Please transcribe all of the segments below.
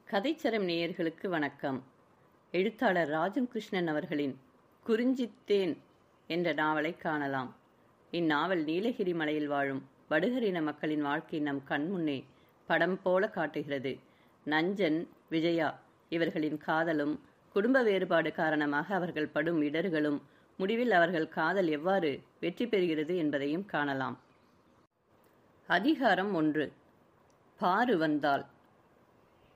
கதைச்சரம் நேயர்களுக்கு வணக்கம். எழுத்தாளர் ராஜம் கிருஷ்ணன் அவர்களின் குறிஞ்சித்தேன் என்ற நாவலை காணலாம். இந்நாவல் நீலகிரி மலையில் வாழும் வடுகரின மக்களின் வாழ்க்கை நம் கண்முன்னே படம் போல காட்டுகிறது. நஞ்சன், விஜயா இவர்களின் காதலும், குடும்ப வேறுபாடு காரணமாக அவர்கள் படும் இடர்களும், முடிவில் அவர்கள் காதல் எவ்வாறு வெற்றி பெறுகிறது என்பதையும் காணலாம். அதிகாரம் 1. பாரு வந்தாள்.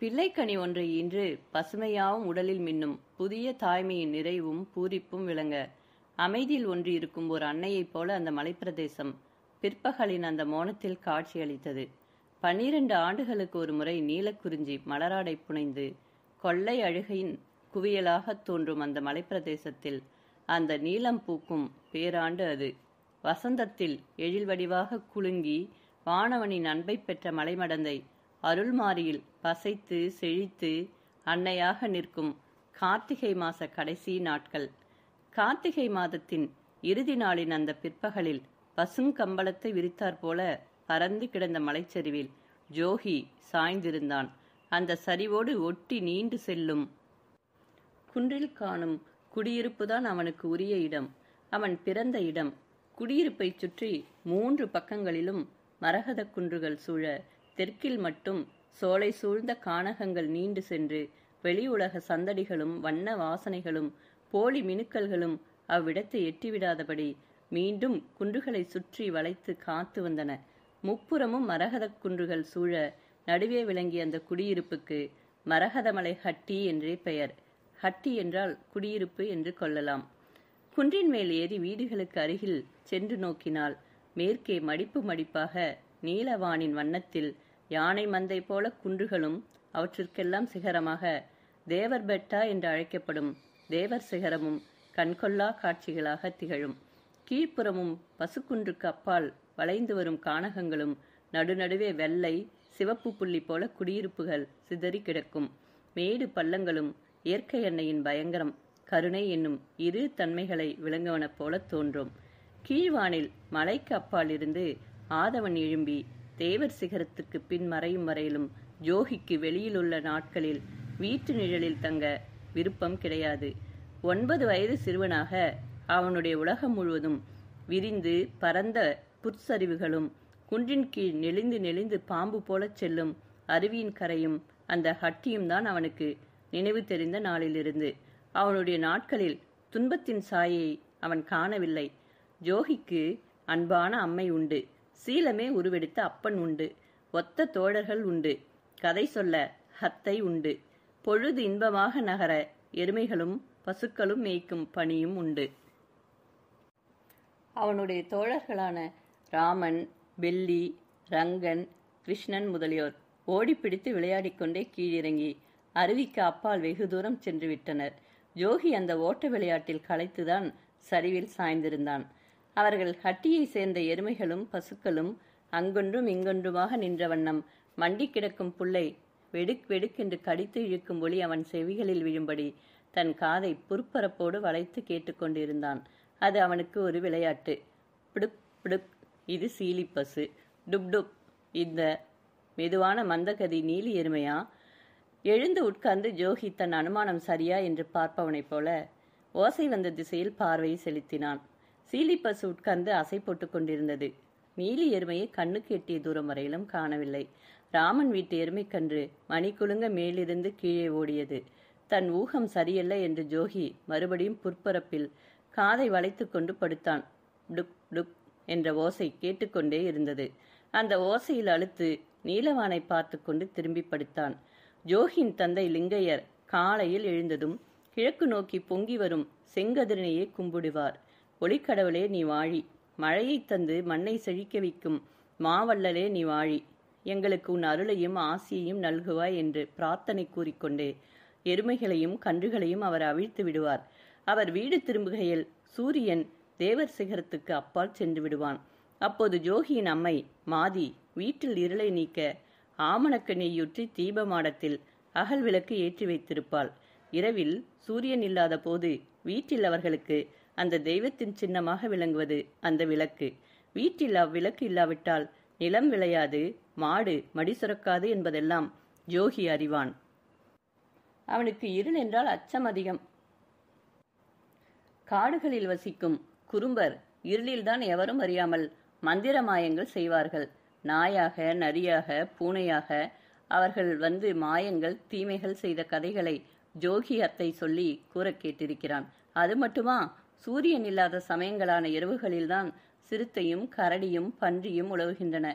பிள்ளைக்கனி ஒன்றை ஈன்று பசுமையாவும் உடலில் மின்னும் புதிய தாய்மையின் நிறைவும் பூரிப்பும் விளங்க அமைதியில் ஒன்றி இருக்கும் ஒரு அன்னையைப் போல அந்த மலைப்பிரதேசம் பிற்பகலின் அந்த மோனத்தில் காட்சியளித்தது. 12 ஆண்டுகளுக்கு ஒரு முறை நீலக்குறிஞ்சி மலராடை புனைந்து கொள்ளை அழுகையின் குவியலாக தோன்றும் அந்த மலைப்பிரதேசத்தில் அந்த நீலம் பூக்கும் பேராண்டு அது. வசந்தத்தில் எழில் வடிவாக குலுங்கி வானவனின் அன்பை பெற்ற மலைமடந்தை அருள்மாரியில் பசைத்து செழித்து அன்னையாக நிற்கும் கார்த்திகை மாச கடைசி நாட்கள். கார்த்திகை மாதத்தின் இறுதி நாளின் அந்த பிற்பகலில் பசுங்கம்பளத்தை விரித்தாற்போல பறந்து கிடந்த மலைச்சரிவில் ஜோகி சாய்ந்திருந்தான். அந்த சரிவோடு ஒட்டி நீண்டு செல்லும் குன்றில் காணும் குடியிருப்புதான் அவனுக்கு உரிய இடம், அவன் பிறந்த இடம். குடியிருப்பை சுற்றி 3 பக்கங்களிலும் மரகத குன்றுகள் சூழ தெற்கில் மட்டும் சோலை சூழ்ந்த கானகங்கள் நீண்டு சென்று வெளி உலக சந்தடிகளும் வண்ண வாசனைகளும் போலி மினுக்கல்களும் அவ்விடத்தை எட்டிவிடாதபடி மீண்டும் குன்றுகளை சுற்றி வளைத்து காத்து வந்தன. முப்புறமும் மரகத குன்றுகள் சூழ நடுவே விளங்கிய அந்த குடியிருப்புக்கு மரகதமலை ஹட்டி என்றே பெயர். ஹட்டி என்றால் குடியிருப்பு என்று கொள்ளலாம். குன்றின் மேல் ஏறி வீடுகளுக்கு அருகில் சென்று நோக்கினால் மேற்கே மடிப்பு மடிப்பாக நீலவானின் வண்ணத்தில் யானை மந்தை போல குன்றுகளும் அவற்றிற்கெல்லாம் சிகரமாக தேவர் பெட்டா என்று அழைக்கப்படும் தேவர் சிகரமும் கண்கொள்ளா காட்சிகளாக திகழும். கீழ்ப்புறமும் பசுக்குன்றுக்கு அப்பால் வளைந்து வரும் கானகங்களும் நடுநடுவே வெள்ளை சிவப்பு புள்ளி போல குடியிருப்புகள் சிதறி கிடக்கும். மேடு பள்ளங்களும் இயற்கை அன்னையின் பயங்கரம் கருணை என்னும் இரு தன்மைகளை விளங்குவன போல தோன்றும். கீழ்வானில் மலைக்கு அப்பால் இருந்து ஆதவன் எழும்பி தேவர் சிகரத்துக்கு பின் மறையும் வரையிலும் ஜோகிக்கு வெளியிலுள்ள நாட்களில் வீட்டு நிழலில் தங்க விருப்பம் கிடையாது. 9 வயது சிறுவனாக அவனுடைய உலகம் முழுவதும் விரிந்து பரந்த புற்சரிவுகளும் குன்றின் கீழ் நெளிந்து நெளிந்து பாம்பு போல செல்லும் அருவியின் கரையும் அந்த ஹட்டியும் தான் அவனுக்கு நினைவு தெரிந்த நாளிலிருந்து. அவனுடைய நாட்களில் துன்பத்தின் சாயை அவன் காணவில்லை. ஜோகிக்கு அன்பான அம்மை உண்டு, சீலமே உருவெடுத்த அப்பன் உண்டு, ஒத்த தோழர்கள் உண்டு, கதை சொல்ல ஹத்தை உண்டு, பொழுது இன்பமாக நகர எருமைகளும் பசுக்களும் மேய்க்கும் பணியும் உண்டு. அவனுடைய தோழர்களான ராமன், பெல்லி, ரங்கன், கிருஷ்ணன் முதலியோர் ஓடிப்பிடித்து விளையாடிக்கொண்டே கீழிறங்கி அருவிக்கு அப்பால் வெகு தூரம் சென்று விட்டனர். ஜோகி அந்த ஓட்ட விளையாட்டில் களைத்துதான் சரிவில் சாய்ந்திருந்தான். அவர்கள் ஹட்டியை சேர்ந்த எருமைகளும் பசுக்களும் அங்கொன்றும் இங்கொன்றுமாக நின்ற வண்ணம் மண்டி கிடக்கும் புல்லை வெடுக் வெடுக்கென்று கடித்து இழுக்கும் ஒளி அவன் செவிகளில் விழும்படி தன் காதை புற்பரப்போடு வளைத்து கேட்டுக்கொண்டிருந்தான். அது அவனுக்கு ஒரு விளையாட்டு. பிடுப் பிடுப் இது சீலி பசு, டுப் டுப் இந்த மெதுவான மந்தகதி நீலி எருமையா? எழுந்து உட்கார்ந்து ஜோகி தன் அனுமானம் சரியா என்று பார்ப்பவனைப் போல ஓசை வந்த திசையில் பார்வையை செலுத்தினான். சீலிப்பசு உட்கார்ந்து அசை போட்டுக் கொண்டிருந்தது. நீலி எருமையை கண்ணுக்கு எட்டிய தூரம் வரையிலும் காணவில்லை. ராமன் வீட்டு எருமைக்கன்று மணி குலுங்க மேலிருந்து கீழே ஓடியது. தன் ஊகம் சரியல்ல என்று ஜோகி மறுபடியும் புற்பரப்பில் காதை வளைத்து கொண்டு படுத்தான். டுப் டுப் என்ற ஓசை கேட்டுக்கொண்டே இருந்தது. அந்த ஓசையில் அழுத்து நீலவானை பார்த்து கொண்டு திரும்பி படுத்தான். ஜோகியின் தந்தை லிங்கையர் காலையில் எழுந்ததும் கிழக்கு நோக்கி பொங்கி வரும் செங்கதிரனையே கும்பிடுவார். ஒளிக்கடவுளே நீ வாழி, மழையை தந்து மண்ணை செழிக்க வைக்கும் மாவள்ளலே நீ வாழி, எங்களுக்கு உன் அருளையும் ஆசியையும் நல்குவாய் என்று பிரார்த்தனை கூறிக்கொண்டே எருமைகளையும் கன்றுகளையும் அவர் அவிழ்த்து விடுவார். அவர் வீடு திரும்புகையில் சூரியன் தேவர் சிகரத்துக்கு அப்பால் சென்று விடுவான். அப்போது ஜோகியின் அம்மை மாதி வீட்டில் இருளை நீக்க ஆமணக்கு நெய்யுற்றி தீபமாடத்தில் அகல் விளக்கு ஏற்றி வைத்திருப்பாள். இரவில் சூரியன் இல்லாத போது வீட்டில் அவர்களுக்கு அந்த தெய்வத்தின் சின்னமாக விளங்குவது அந்த விளக்கு. வீட்டில் அவ்விளக்கு இல்லாவிட்டால் நிலம் விளையாது, மாடு மடி சுரக்காது என்பதெல்லாம் ஜோகி அறிவான். அவனுக்கு இருள் என்றால் அச்சம் அதிகம். காடுகளில் வசிக்கும் குறும்பர் இருளில்தான் எவரும் அறியாமல் மந்திர மாயங்கள் செய்வார்கள். நாயாக, நரியாக, பூனையாக அவர்கள் வந்து மாயங்கள், தீமைகள் செய்த கதைகளை ஜோகி அத்தை சொல்லி கூற கேட்டிருக்கிறான். அது மட்டுமா, சூரியன் இல்லாத சமயங்களான இரவுகளில்தான் சிறுத்தையும் கரடியும் பன்றியும் உலவுகின்றன.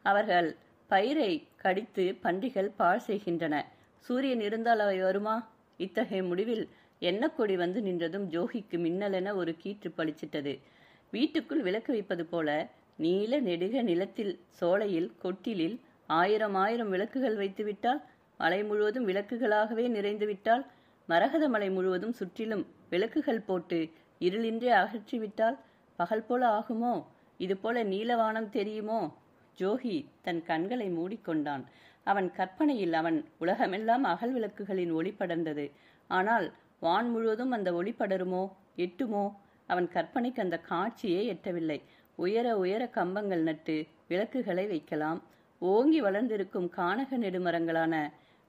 அவர்கள் பயிரை கடித்து பன்றிகள் பாழ் செய்கின்றன. சூரியன் இருந்தால் அவை வருமா? இத்தகைய முடிவில் எண்ணக்கொடி வந்து நின்றதும் ஜோகிக்கு மின்னலென ஒரு கீற்று பளிச்சிட்டது. வீட்டுக்குள் விளக்கு வைப்பது போல நீல நெடுக நிலத்தில், சோலையில், கொட்டிலில் 1000 விளக்குகள் வைத்துவிட்டால், மலை முழுவதும் விளக்குகளாகவே நிறைந்துவிட்டால், மரகத மலை முழுவதும் சுற்றிலும் விளக்குகள் போட்டு இருளின்றி அகற்றிவிட்டால் பகல் போல ஆகுமோ? இது போல நீலவானம் தெரியுமோ? ஜோகி தன் கண்களை மூடிக்கொண்டான். அவன் கற்பனையில் அவன் உலகமெல்லாம் அகல் விளக்குகளின் ஒளி படர்ந்தது. ஆனால் வான் முழுவதும் அந்த ஒளி படருமோ, எட்டுமோ? அவன் கற்பனைக்கு அந்த காட்சியே எட்டவில்லை. உயர உயர கம்பங்கள் நட்டு விளக்குகளை வைக்கலாம். ஓங்கி வளர்ந்திருக்கும் கானக நெடுமரங்களான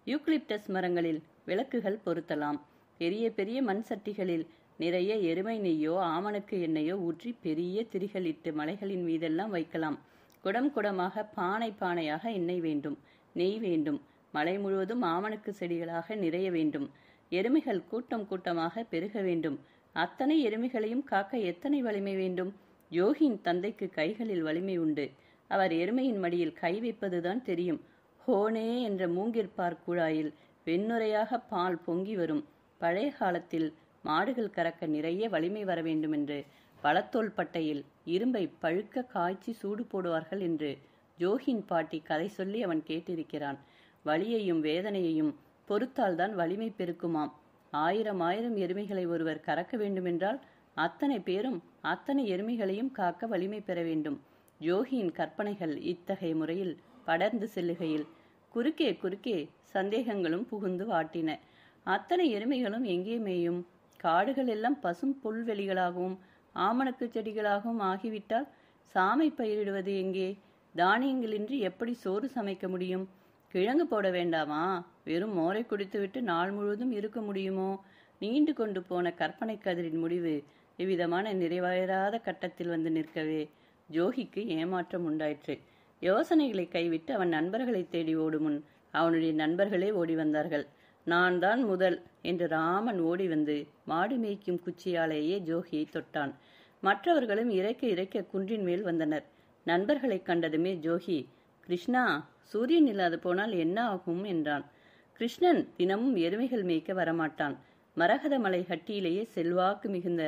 யூக்லிப்டஸ் மரங்களில் விளக்குகள் பொருத்தலாம். பெரிய பெரிய மண் சட்டிகளில் நிறைய எருமை நெய்யோ ஆமணக்கு எண்ணெயோ ஊற்றி பெரிய திரிகளிட்டு மலைகளின் மீதெல்லாம் வைக்கலாம். குடம் குடமாக, பானை பானையாக எண்ணெய் வேண்டும், நெய் வேண்டும். மலை முழுவதும் ஆமணக்கு செடிகளாக நிறைய வேண்டும். எருமைகள் கூட்டம் கூட்டமாக பெருக வேண்டும். அத்தனை எருமைகளையும் காக்க எத்தனை வலிமை வேண்டும்? யோகியின் தந்தைக்கு கைகளில் வலிமை உண்டு. அவர் எருமையின் மடியில் கை வைப்பதுதான் தெரியும். ஹோனே என்ற மூங்கிற்பார் குழாயில் வெண்ணுரையாக பால் பொங்கி வரும். பழைய காலத்தில் மாடுகள் கறக்க நிறைய வலிமை வர வேண்டும் என்று பழத்தோல் பட்டையில் இரும்பை பழுக்க காய்ச்சி சூடு போடுவார்கள் என்று ஜோகியின் பாட்டி கதை சொல்லி அவன் கேட்டிருக்கிறான். வலியையும் வேதனையையும் பொறுத்தால்தான் வலிமை பெருக்குமாம். 1000 எருமைகளை ஒருவர் கறக்க வேண்டுமென்றால் அத்தனை பேரும் அத்தனை எருமைகளையும் காக்க வலிமை பெற வேண்டும். யோகியின் கற்பனைகள் இத்தகைய முறையில் படர்ந்து செல்லுகையில் குறுக்கே குறுக்கே சந்தேகங்களும் புகுந்து வாட்டின. அத்தனை எருமைகளும் எங்கே மேயும்? காடுகள் எல்லாம் பசும் புல்வெளிகளாகவும் ஆமணக்கு செடிகளாகவும் ஆகிவிட்டால் சாமை பயிரிடுவது எங்கே? தானியங்களின்றி எப்படி சோறு சமைக்க முடியும்? கிழங்கு போட வேண்டாமா? வெறும் மோரை குடித்துவிட்டு நாள் முழுவதும் இருக்க முடியுமோ? நீண்டு கொண்டு போன கற்பனை கதிரின் முடிவு இவ்விதமான நிறைவேறாத கட்டத்தில் வந்து நிற்கவே ஜோகிக்கு ஏமாற்றம் உண்டாயிற்று. யோசனைகளை கைவிட்டு அவன் நண்பர்களை தேடி ஓடும் முன் அவனுடைய நண்பர்களே ஓடி வந்தார்கள். நான் தான் முதல் என்று ராமன் ஓடி வந்து மாடு மேய்க்கும் குச்சியாலேயே ஜோகியை தொட்டான். மற்றவர்களும் இறைக்க இறைக்க குன்றின் மேல் வந்தனர். நண்பர்களை கண்டதுமே ஜோகி, கிருஷ்ணா, சூரியன் இல்லாது போனால் என்ன ஆகும் என்றான். கிருஷ்ணன் தினமும் எருமைகள் மேய்க்க வரமாட்டான். மரகத மலை ஹட்டியிலேயே செல்வாக்கு மிகுந்த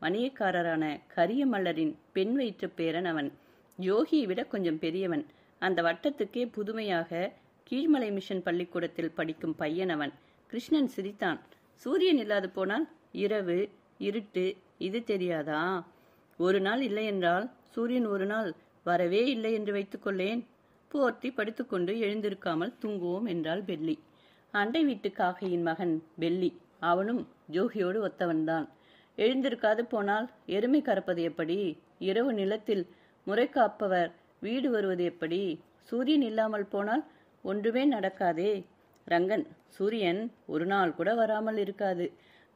மணியக்காரரான கரிய மல்லரின் பெண் வயிற்று பேரன் அவன். யோகியை விட கொஞ்சம் பெரியவன். அந்த வட்டத்துக்கே புதுமையாக கீழ்மலை மிஷன் பள்ளிக்கூடத்தில் படிக்கும் பையன் அவன். கிருஷ்ணன் சிரித்தான். சூரியன் இல்லாது போனால் இரவு, இருட்டு, இது தெரியாதா? ஒரு நாள் இல்லை என்றால் சூரியன் ஒரு நாள் வரவே இல்லை என்று வைத்துக்கொள்ளேன். போர்த்தி படுத்துக்கொண்டு எழுந்திருக்காமல் தூங்குவோம் என்றாள் பெல்லி. அண்டை வீட்டு காக்கையின் மகன் பெல்லி. அவனும் ஜோகியோடு ஒத்தவன்தான். எழுந்திருக்காது போனால் எருமை கறப்பது எப்படி? இரவு நிலத்தில் முறை காப்பவர் வீடு வருவது எப்படி? சூரியன் இல்லாமல் போனால் ஒன்றுமே நடக்காதே. ரங்கன், சூரியன் ஒரு நாள் கூட வராமல் இருக்காது.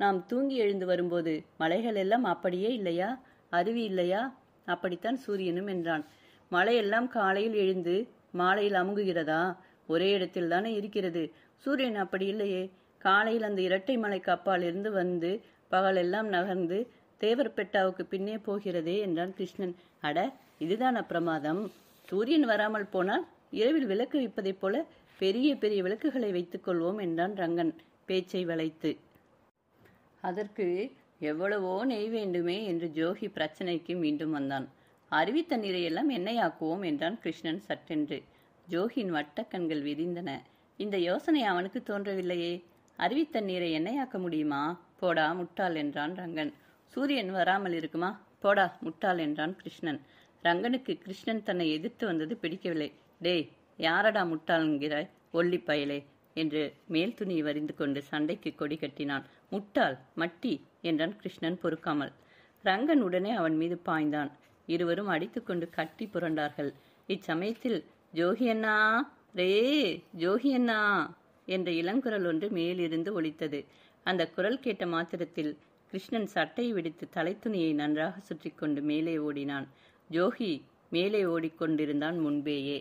நாம் தூங்கி எழுந்து வரும்போது மலைகள் எல்லாம் அப்படியே இல்லையா? அருவி இல்லையா? அப்படித்தான் சூரியனும் என்றான். மலையெல்லாம் காலையில் எழுந்து மாலையில் அமுங்குகிறதா? ஒரே இடத்தில் தானே இருக்கிறது. சூரியன் அப்படி இல்லையே. காலையில் அந்த இரட்டை மலைக்கு அப்பால் இருந்து வந்து பகலெல்லாம் நகர்ந்து தேவர்பெட்டாவுக்கு பின்னே போகிறதே என்றான் கிருஷ்ணன். அட, இதுதான் அப்பிரமாதம். சூரியன் வராமல் போனால் இரவில் விளக்கு வைப்பதைப் போல பெரிய பெரிய விளக்குகளை வைத்துக் கொள்வோம் என்றான் ரங்கன் பேச்சை வளைத்து. அதற்கு எவ்வளவோ நெய் வேண்டுமே என்று ஜோகி பிரச்சனைக்கு மீண்டும் வந்தான். அருவி தண்ணீரை எல்லாம் எண்ணெயாக்குவோம் என்றான் கிருஷ்ணன் சட்டென்று. ஜோகியின் வட்ட கண்கள் விரிந்தன. இந்த யோசனை அவனுக்கு தோன்றவில்லையே. அருவி தண்ணீரை எண்ணெயாக்க முடியுமா? போடா முட்டாள் என்றான் ரங்கன். சூரியன் வராமல் இருக்குமா? போடா முட்டாள் என்றான் கிருஷ்ணன். ரங்கனுக்கு கிருஷ்ணன் தன்னை எதிர்த்து வந்தது பிடிக்கவில்லை. டேய், யாரடா முட்டாள்கிறாய், ஒல்லி பயலே என்று மேல் துணியை வரிந்து கொண்டு சண்டைக்கு கொடி கட்டினான். முட்டாள், மட்டி என்றான் கிருஷ்ணன் பொறுக்காமல். ரங்கன் உடனே அவன் மீது பாய்ந்தான். இருவரும் அடித்துக்கொண்டு கட்டி புரண்டார்கள். இச்சமயத்தில் ஜோகி அண்ணா, ரே ஜோகி அண்ணா என்ற இளங்குரல் ஒன்று மேலிருந்து ஒலித்தது. அந்த குரல் கேட்ட மாத்திரத்தில் கிருஷ்ணன் சட்டையை விடுத்து தலைத்துணியை நன்றாக சுற்றி கொண்டு மேலே ஓடினான். ஜோகி மேலே ஓடிக்கொண்டிருந்தான் முன்பேயே.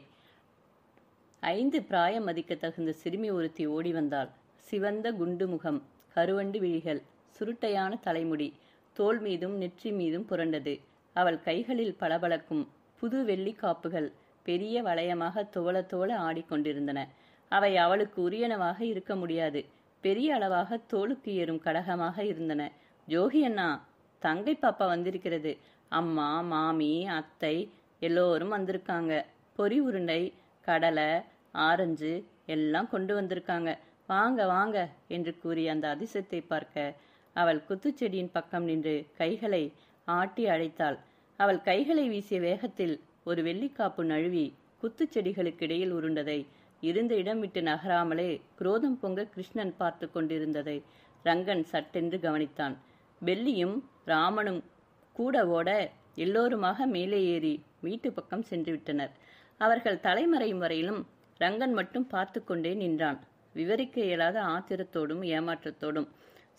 5 பிராயம் மதிக்க தகுந்த சிறுமி ஒருத்தி ஓடி வந்தாள். சிவந்த குண்டு முகம், கருவண்டு விழிகள், சுருட்டையான தலைமுடி தோள் மீதும் நெற்றி மீதும் புரண்டது. அவள் கைகளில் பளபளக்கும் புது வெள்ளி காப்புகள் பெரிய வளையமாக தோள தோள ஆடிக்கொண்டிருந்தன. அவை அவளுக்கு உரியனவாக இருக்க முடியாது. பெரிய அளவாக தோளுக்கு ஏறும் கடகமாக இருந்தன. ஜோகி அண்ணா, தங்கை பாப்பா வந்திருக்கிறது. அம்மா, மாமி, அத்தை எல்லோரும் வந்திருக்காங்க. பொரி உருண்டை, கடலை, ஆரஞ்சு எல்லாம் கொண்டு வந்திருக்காங்க. வாங்க வாங்க என்று கூறி அந்த அதிசயத்தை பார்க்க அவள் குத்துச்செடியின் பக்கம் நின்று கைகளை ஆட்டி அழைத்தாள். அவள் கைகளை வீசிய வேகத்தில் ஒரு வெள்ளிக்காப்பு நழுவி குத்துச்செடிகளுக்கிடையில் உருண்டதை இருந்த இடம் விட்டு நகராமலே குரோதம் பொங்க கிருஷ்ணன் பார்த்து கொண்டிருந்ததை ரங்கன் சட்டென்று கவனித்தான். பெல்லியும் ராமனும் கூட ஓட எல்லோருமாக மேலே ஏறி வீட்டு பக்கம் சென்று விட்டனர். அவர்கள் தலைமறையும் வரையிலும் ரங்கன் மட்டும் பார்த்து கொண்டே நின்றான், விவரிக்க இயலாத ஆத்திரத்தோடும் ஏமாற்றத்தோடும்.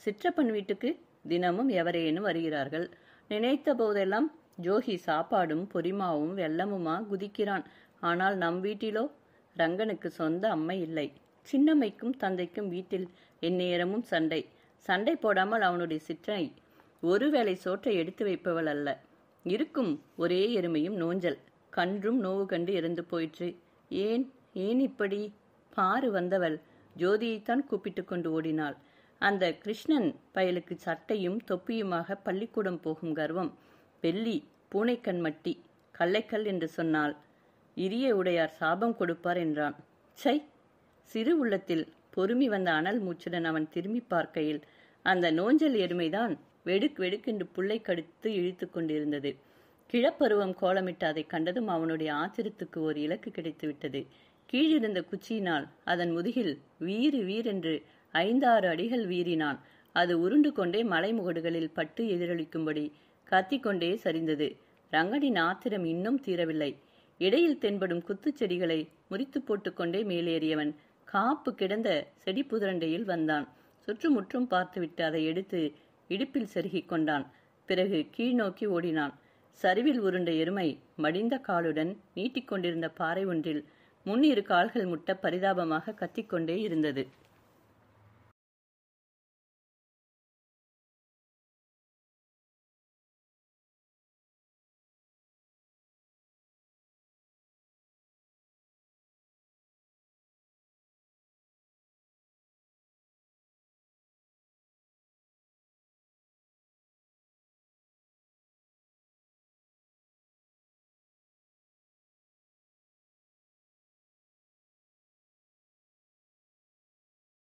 சிற்றப்பன் வீட்டுக்கு தினமும் எவரேனும் வருகிறார்கள். நினைத்த போதெல்லாம் ஜோகி சாப்பாடும் பொரிமாவும் வெல்லமுமா குதிக்கிறான். ஆனால் நம் வீட்டிலோ ரங்கனுக்கு சொந்த அம்மை இல்லை. சின்னம்மைக்கும் தந்தைக்கும் வீட்டில் எந்நேரமும் சண்டை. சண்டை போடாமல் அவனுடைய சிற்றனை ஒருவேளை சோற்றை எடுத்து வைப்பவள் அல்ல. இருக்கும் ஒரே எருமையும் நோஞ்சல். கன்றும் நோவு கண்டு இறந்து போயிற்று. ஏன் ஏன் இப்படி? பாரு வந்தவள் ஜோதியைத்தான் கூப்பிட்டு கொண்டு ஓடினாள். அந்த கிருஷ்ணன் பயலுக்கு சட்டையும் தொப்பியுமாக பள்ளிக்கூடம் போகும் கர்வம். பெல்லி பூனைக்கண் மட்டி, கல்லைக்கல் என்று சொன்னால் இரிய உடையார் சாபம் கொடுப்பார் என்றான். சை! சிறு உள்ளத்தில் பொறுமி வந்த அனல் மூச்சுடன் அவன் திரும்பி பார்க்கையில் அந்த நோஞ்சல் எருமைதான் வெடுக் வெடுக்கென்று புல்லை கடித்து இழுத்து கொண்டிருந்தது. கிழப்பருவம் கோலமிட்டு அதை கண்டதும் அவனுடைய ஆத்திரத்துக்கு ஒரு இலக்கு கிடைத்து விட்டது. கீழிருந்த குச்சியினால் அதன் முதுகில் வீறு வீரென்று 5-6 அடிகள் வீறினான். அது உருண்டு கொண்டே மலைமுகடுகளில் பட்டு எதிரொலிக்கும்படி கத்திக்கொண்டே சரிந்தது. ரங்கனின் ஆத்திரம் இன்னும் தீரவில்லை. இடையில் தென்படும் குத்துச்செடிகளை முறித்து போட்டுக்கொண்டே மேலேறியவன் காப்பு கிடந்த செடி புதரண்டையில் வந்தான். சுற்றுமுற்றும் பார்த்துவிட்டு அதை எடுத்து இடுப்பில் செருகிக் கொண்டான். பிறகு கீழ் நோக்கி ஓடினான். சரிவில் உருண்ட எருமை மடிந்த காலுடன் நீட்டிக்கொண்டிருந்த பாறை ஒன்றில் 3 கால்கள் முட்ட பரிதாபமாக கத்திக்கொண்டே இருந்தது.